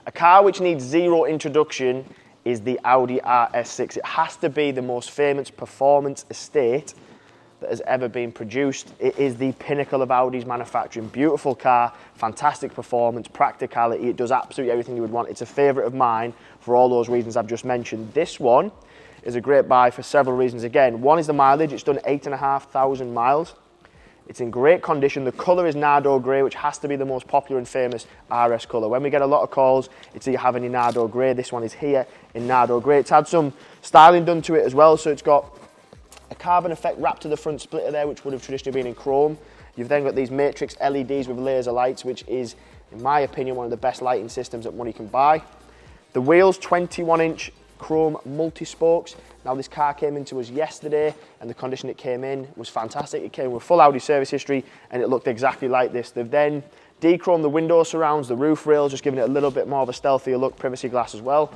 A car which needs zero introduction is the Audi RS6. It has to be the most famous performance estate that has ever been produced. It is the pinnacle of Audi's manufacturing. Beautiful car, fantastic performance, practicality. It does absolutely everything you would want. It's a favourite of mine for all those reasons I've just mentioned. This one is a great buy for several reasons. Again, one is the mileage. It's done 8,500 miles. It's in great condition. The colour is Nardo Grey, which has to be the most popular and famous RS colour. When we get a lot of calls, it's do you have any Nardo Grey? This one is here in Nardo Grey. It's had some styling done to it as well, so it's got a carbon effect wrapped to the front splitter there, which would have traditionally been in chrome. You've then got these matrix LEDs with laser lights, which is, in my opinion, one of the best lighting systems that money can buy. The wheels, 21-inch chrome multi-spokes. Now this car came into us yesterday and the condition it came in was fantastic. It came with full Audi service history and it looked exactly like this. They've then de-chromed the window surrounds, the roof rails, just giving it a little bit more of a stealthier look, privacy glass as well.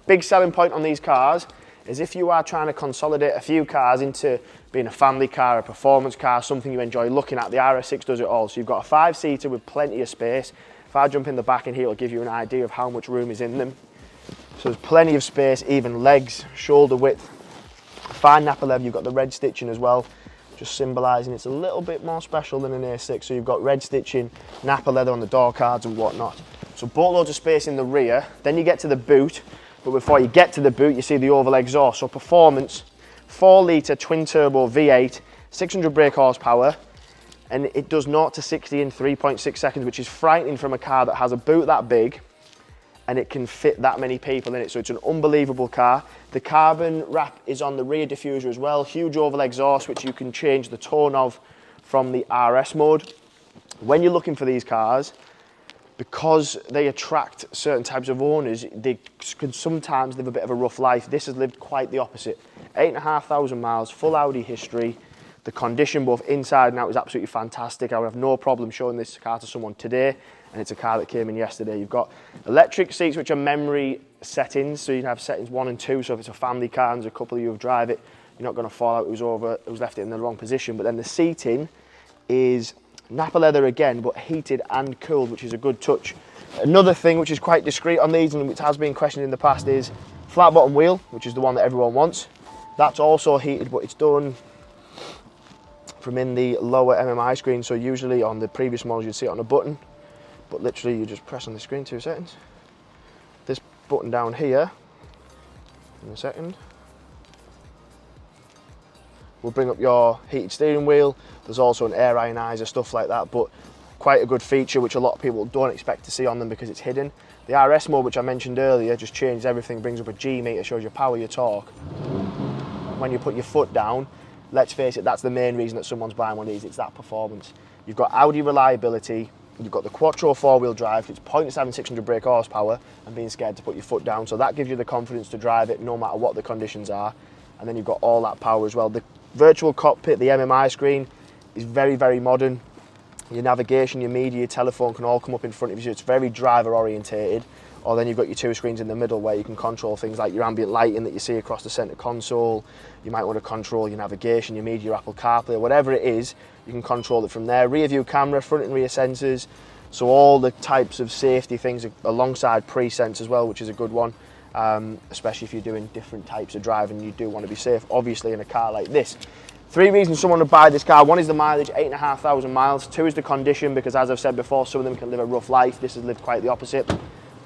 Big selling point on these cars is if you are trying to consolidate a few cars into being a family car, a performance car, something you enjoy looking at, the RS6 does it all. So you've got a 5-seater with plenty of space. If I jump in the back in here, it'll give you an idea of how much room is in them. So there's plenty of space, even legs, shoulder width, fine nappa leather. You've got the red stitching as well, just symbolising it's a little bit more special than an A6. So you've got red stitching, nappa leather on the door cards and whatnot. So boatloads of space in the rear. Then you get to the boot, but before you get to the boot, you see the oval exhaust. So performance, 4-litre twin turbo V8, 600 brake horsepower, and it does 0 to 60 in 3.6 seconds, which is frightening from a car that has a boot that big and it can fit that many people in it. So it's an unbelievable car. The carbon wrap is on the rear diffuser as well. Huge oval exhaust, which you can change the tone of from the RS mode. When you're looking for these cars, because they attract certain types of owners, they can sometimes live a bit of a rough life. This has lived quite the opposite. 8,500 miles, full Audi history. The condition both inside and out is absolutely fantastic. I would have no problem showing this car to someone today, and it's a car that came in yesterday. You've got electric seats, which are memory settings, so you can have settings 1 and 2, so if it's a family car and there's a couple of you who drive it, you're not going to fall out who's left it in the wrong position. But then the seating is nappa leather again, but heated and cooled, which is a good touch. Another thing which is quite discreet on these, and which has been questioned in the past, is flat bottom wheel, which is the one that everyone wants. That's also heated, but it's done from in the lower MMI screen. So usually on the previous models you'd see it on a button, but literally you just press on the screen, 2 seconds. This button down here, in a second, will bring up your heated steering wheel. There's also an air ionizer, stuff like that, but quite a good feature which a lot of people don't expect to see on them because it's hidden. The RS mode, which I mentioned earlier, just changes everything, brings up a G meter, shows your power, your torque. When you put your foot down, let's face it, that's the main reason that someone's buying one of these, it's that performance. You've got Audi reliability, you've got the Quattro 4-wheel drive, it's pointless having 600 brake horsepower and being scared to put your foot down, so that gives you the confidence to drive it no matter what the conditions are. And then you've got all that power as well. The virtual cockpit, the MMI screen, is very, very modern. Your navigation, your media, your telephone can all come up in front of you, so it's very driver orientated. Or then you've got your 2 screens in the middle where you can control things like your ambient lighting that you see across the centre console. You might want to control your navigation, your media, your Apple CarPlay, whatever it is, you can control it from there. Rear view camera, front and rear sensors, so all the types of safety things alongside pre-sense as well, which is a good one, especially if you're doing different types of driving. You do want to be safe, obviously, in a car like this. 3 reasons someone would buy this car. 1 is the mileage, 8,500 miles. 2 is the condition, because as I've said before, some of them can live a rough life. This has lived quite the opposite.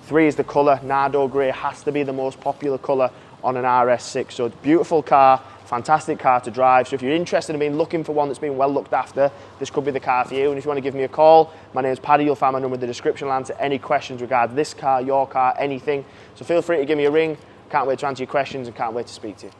3 is the colour. Nardo Grey has to be the most popular colour on an RS6. So it's a beautiful car, fantastic car to drive. So if you're interested in being looking for one that's been well looked after, this could be the car for you. And if you want to give me a call, my name is Paddy. You'll find my number in the description. I'll answer any questions regarding this car, your car, anything. So feel free to give me a ring. Can't wait to answer your questions and can't wait to speak to you.